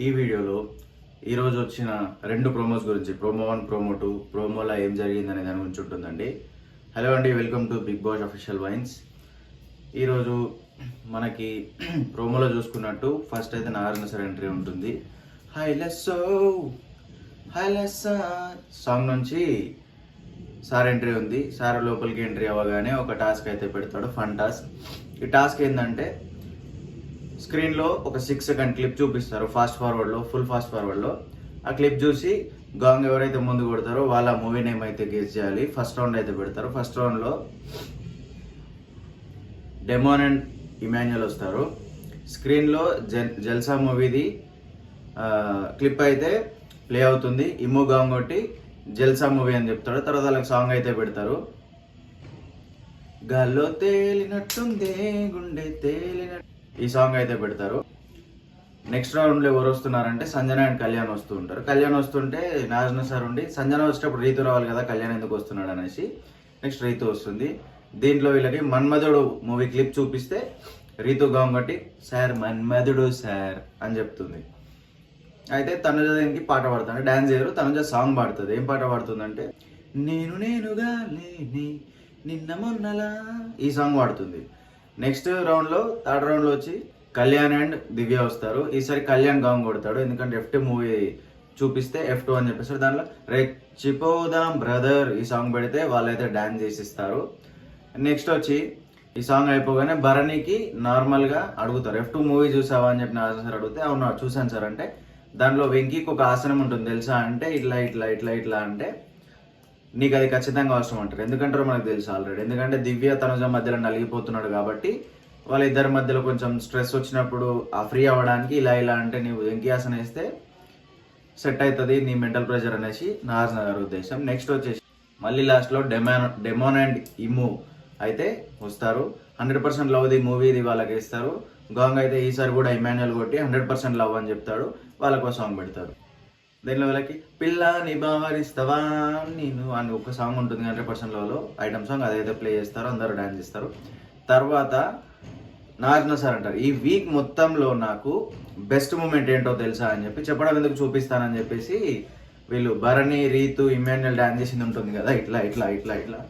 ఈ వీడియోలో ఈరోజు వచ్చిన రెండు ప్రోమోస్ గురించి ప్రోమో 1, ప్రోమో 2, ప్రోమోలో ఏం జరిగిందనే దాని గురించి ఉంటుందండి. హలో అండి, welcome to Bigg Boss official vines. ఈరోజు మనకి ప్రోమోలో చూసుకున్నట్టు ఫస్ట్ అయితే నాగార్జున సార్ ఎంట్రీ ఉంటుంది. హై లెస్సో హై లెస్సా సాంగ్ నుంచి సార్ ఎంట్రీ ఉంది. సార్ లోపలికి ఎంట్రీ అవ్వగానే ఒక టాస్క్ అయితే పెడతాడు, ఫన్ టాస్క్. ఈ టాస్క్ ఏంటంటే స్క్రీన్లో ఒక 6 సెకండ్ క్లిప్ చూపిస్తారు, ఫుల్ ఫాస్ట్ ఫార్వర్డ్లో. ఆ క్లిప్ చూసి గాంగ్ ఎవరైతే ముందు కొడతారో వాళ్ళ మూవీ నేమ్ అయితే గెస్ చేయాలి. ఫస్ట్ రౌండ్ అయితే పెడతారు. ఫస్ట్ రౌండ్లో డెమోన్ అండ్ ఇమాన్యుయల్ వస్తారు. స్క్రీన్లో జల్సా మూవీది క్లిప్ అయితే ప్లే అవుతుంది. ఇమ్ము గాంగ్ కొట్టి జల్సా మూవీ అని చెప్తాడు. తర్వాత వాళ్ళకి సాంగ్ అయితే పెడతారు. గాల్లో తేలినట్టుంది గుండె తేలినట్టు ఈ సాంగ్ అయితే పెడతారు. నెక్స్ట్ రౌండ్లో ఎవరు వస్తున్నారంటే సంజన అండ్ కళ్యాణ్ వస్తూ ఉంటారు. కళ్యాణ్ వస్తుంటే నాగార్జున సార్ ఉండి సంజన వచ్చేటప్పుడు రీతు రావాలి కదా, కళ్యాణ్ ఎందుకు వస్తున్నాడు అనేసి నెక్స్ట్ రీతు వస్తుంది. దీంట్లో వీళ్ళకి మన్మధుడు మూవీ క్లిప్ చూపిస్తే రీతు గాంగట్టి సార్ మన్మధుడు సార్ అని చెప్తుంది. అయితే తనుజ దీనికి పాట పాడుతుంది, డాన్స్ చేయరు. తనుజ సాంగ్ పాడుతుంది. ఏం పాట పాడుతుందంటే నేను నేనుగా లేని నిన్న మొన్నలా ఈ సాంగ్ పాడుతుంది. నెక్స్ట్ రౌండ్లో థర్డ్ రౌండ్లో వచ్చి కళ్యాణ్ అండ్ దివ్య వస్తారు. ఈసారి కళ్యాణ్ గాంగ్ కొడతాడు, ఎందుకంటే F2 మూవీ చూపిస్తే F2 అని చెప్పేస్తారు. దాంట్లో రెచ్చిపోదాం బ్రదర్ ఈ సాంగ్ పెడితే వాళ్ళైతే డాన్స్ చేసిస్తారు. నెక్స్ట్ వచ్చి ఈ సాంగ్ అయిపోగానే భరణికి నార్మల్గా అడుగుతారు, F2 మూవీ చూసావా అని చెప్పి నాగార్జున సార్ అడిగితే అవును చూశాను సార్ అంటే, దాంట్లో వెంకీకి ఒక ఆసనం ఉంటుంది తెలుసా అంటే ఇట్లా ఇట్లా ఇట్లా ఇట్లా అంటే నీకు అది ఖచ్చితంగా అవసరం అంటారు. ఎందుకంటారో మనకు తెలుసు ఆల్రెడీ. ఎందుకంటే దివ్య తనుజ మధ్యలో నలిగిపోతున్నాడు కాబట్టి వాళ్ళిద్దరి మధ్యలో కొంచెం స్ట్రెస్ వచ్చినప్పుడు ఆ ఫ్రీ అవ్వడానికి ఇలా ఇలా అంటే నీవు వెంకయాసన వేస్తే సెట్ అవుతుంది నీ మెంటల్ ప్రెషర్ అనేసి నాగార్జున గారి ఉద్దేశం. నెక్స్ట్ వచ్చేసి మళ్ళీ లాస్ట్లో డెమోన్ అండ్ ఇమ్ము అయితే వస్తారు. 100% లవ్ ది మూవీ ఇది వాళ్ళకి ఇస్తారు. గాంగ్ అయితే ఈసారి కూడా ఇమాన్యుయల్ కొట్టి 100% లవ్ అని చెప్తాడు. వాళ్ళకు సాంగ్ పెడతారు. దీనిలో వాళ్ళకి పిల్లని బావరిస్తావా నేను అని ఒక సాంగ్ ఉంటుంది 100% లవ్లో ఐటమ్ సాంగ్, అదైతే ప్లే చేస్తారు. అందరూ డాన్స్ చేస్తారు. తర్వాత నాగార్జున సార్ అంటారు, ఈ వీక్ మొత్తంలో నాకు బెస్ట్ మూమెంట్ ఏంటో తెలుసా అని చెప్పి చెప్పడం ఎందుకు చూపిస్తానని చెప్పేసి వీళ్ళు భరణి రీతు ఇమాన్యుయల్ డాన్స్ చేసింది ఉంటుంది కదా ఇట్లా ఇట్లా ఇట్లా ఇట్లా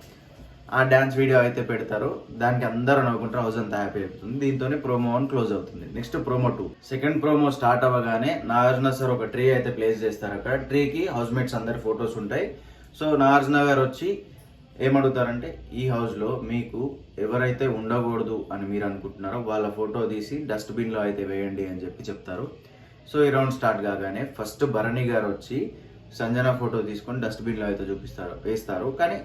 ఆ డాన్స్ వీడియో అయితే పెడతారు. దానికి అందరూ నవ్వుకుంటారు, హౌస్ అంతా హ్యాపీ అవుతుంది. దీంతోనే ప్రోమో 1 క్లోజ్ అవుతుంది. Next promo 2. Second promo start అవ్వగానే నాగార్జున సార్ ఒక ట్రీ అయితే ప్లేస్ చేస్తారు. అక్కడ ట్రీకి హౌస్ మేట్స్ అందరి ఫొటోస్ ఉంటాయి. సో నాగార్జున గారు వచ్చి ఏమడుగుతారంటే ఈ హౌస్లో మీకు ఎవరైతే ఉండకూడదు అని మీరు అనుకుంటున్నారో వాళ్ళ ఫోటో తీసి డస్ట్బిన్లో అయితే వేయండి అని చెప్తారు. సో ఈ రౌండ్ స్టార్ట్ కాగానే ఫస్ట్ భరణి గారు వచ్చి సంజన ఫోటో తీసుకొని డస్ట్బిన్లో అయితే వేస్తారు. కానీ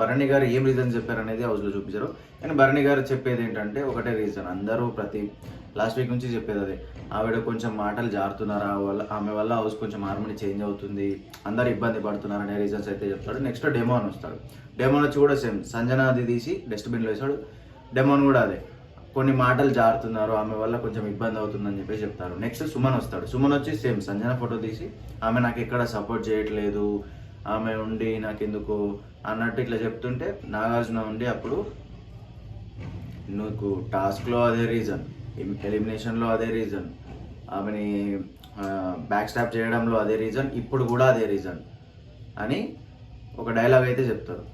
భరణి గారు ఏం రీజన్ చెప్పారు అనేది హౌస్లో చూపించారు. కానీ భరణి గారు చెప్పేది ఏంటంటే ఒకటే రీజన్, అందరూ లాస్ట్ వీక్ నుంచి చెప్పేది అదే, ఆవిడ కొంచెం మాటలు జారుతున్నారు, ఆమె వల్ల హౌస్ కొంచెం హార్మోనీ చేంజ్ అవుతుంది, అందరు ఇబ్బంది పడుతున్నారు అనే రీజన్స్ అయితే చెప్తాడు. నెక్స్ట్ డెమోన్ వస్తాడు. డెమోన్ వచ్చి కూడా సేమ్ సంజన అది తీసి డస్ట్బిన్లో వేసాడు. డెమోన్ కూడా అదే, కొన్ని మాటలు జారుతున్నారు, ఆమె వల్ల కొంచెం ఇబ్బంది అవుతుందని చెప్పేసి చెప్తారు. నెక్స్ట్ సుమన్ వస్తాడు. సుమన్ వచ్చి సేమ్ సంజన ఫోటో తీసి ఆమె నాకు ఎక్కడ సపోర్ట్ చేయట్లేదు, ఆమె ఉండి నాకెందుకు అన్నట్టు ఇట్లా చెప్తుంటే నాగార్జున ఉండి అప్పుడు నీకు టాస్క్లో అదే రీజన్, ఎలిమినేషన్లో అదే రీజన్, ఆమెని బ్యాక్ స్టాప్ చేయడంలో అదే రీజన్, ఇప్పుడు కూడా అదే రీజన్ అని ఒక డైలాగ్ అయితే చెప్తారు.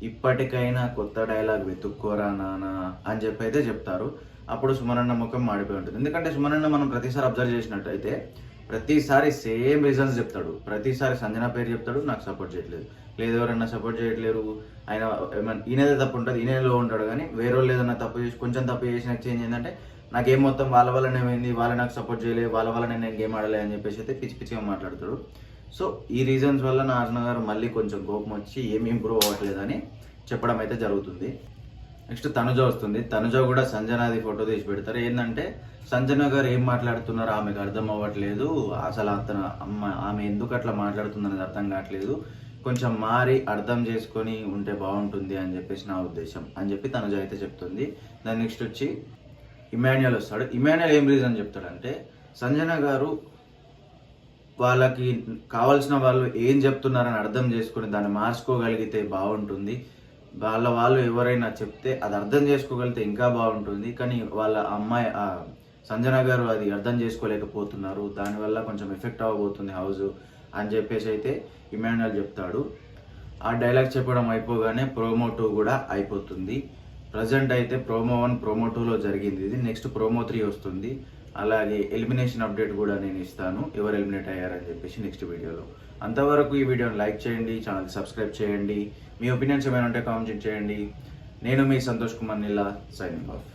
ఇప్పటికైనా కొత్త డైలాగ్ వెతుక్కోరా నానా అని చెప్పి అయితే చెప్తారు. అప్పుడు సుమనన్న ముఖం మాడిపోయి ఉంటుంది. ఎందుకంటే సుమనన్న మనం ప్రతిసారి అబ్జర్వ్ చేసినట్టయితే ప్రతిసారి సేమ్ రీజన్స్ చెప్తాడు. ప్రతిసారి సంజన పేరు చెప్తాడు, నాకు సపోర్ట్ చేయట్లేదు, లేదు ఎవరన్నా సపోర్ట్ చేయట్లేరు, ఆయన ఈయనదే తప్పు ఉంటుంది, ఈయనలో ఉంటాడు. కానీ వేరే వాళ్ళు ఏదన్నా తప్పు చేసి కొంచెం తప్పు చేసిన చేంజ్ ఏంటంటే నాకేం మొత్తం వాళ్ళ వల్లనే పోయింది, వాళ్ళు నాకు సపోర్ట్ చేయలేదు, వాళ్ళ వల్ల నేను గేమ్ ఆడలే అని చెప్పేసి అయితే పిచ్చి పిచ్చిగా మాట్లాడతాడు. సో ఈ రీజన్స్ వల్ల నాగార్జున గారు మళ్ళీ కొంచెం కోపం వచ్చి ఏమి ఇంప్రూవ్ అవ్వట్లేదని చెప్పడం అయితే జరుగుతుంది. నెక్స్ట్ తనుజ వస్తుంది. తనుజ కూడా సంజనాది ఫోటో తీసి పెడతారు. ఏంటంటే సంజన గారు ఏం మాట్లాడుతున్నారో ఆమెకు అర్థం అవ్వట్లేదు, అసలు ఆమె ఎందుకు అట్లా మాట్లాడుతుందనేది అర్థం కావట్లేదు, కొంచెం మారి అర్థం చేసుకొని ఉంటే బాగుంటుంది అని చెప్పేసి నా ఉద్దేశం అని చెప్పి తనుజ అయితే చెప్తుంది. దాని నెక్స్ట్ వచ్చి ఇమాన్యుయల్ వస్తాడు. ఇమాన్యుయల్ ఏం రీజన్ చెప్తాడంటే సంజన గారు వాళ్ళకి కావాల్సిన వాళ్ళు ఏం చెప్తున్నారని అర్థం చేసుకుని దాన్ని మార్చుకోగలిగితే బాగుంటుంది, వాళ్ళు ఎవరైనా చెప్తే అది అర్థం చేసుకోగలిగితే ఇంకా బాగుంటుంది. కానీ వాళ్ళ అమ్మాయి సంజన గారు అది అర్థం చేసుకోలేకపోతున్నారు, దానివల్ల కొంచెం ఎఫెక్ట్ అవ్వబోతుంది హౌస్ అని చెప్పేసి అయితే ఇమాన్యుయల్ చెప్తాడు. ఆ డైలాగ్ చెప్పడం అయిపోగానే ప్రోమో 2 కూడా అయిపోతుంది. ప్రజెంట్ అయితే ప్రోమో 1 ప్రోమో 2లో జరిగింది ఇది. నెక్స్ట్ ప్రోమో 3 వస్తుంది. అలాగే ఎలిమినేషన్ అప్డేట్ కూడా నేను ఇస్తాను, ఎవరు ఎలిమినేట్ అయ్యారని చెప్పేసి నెక్స్ట్ వీడియోలో. అంతవరకు ఈ వీడియోని లైక్ చేయండి, ఛానల్ సబ్స్క్రైబ్ చేయండి, మీ ఒపీనియన్స్ ఏమైనా ఉంటే కామెంట్ చేయండి. నేను మీ సంతోష్ కుమార్ నీలా, సైనింగ్ ఆఫ్.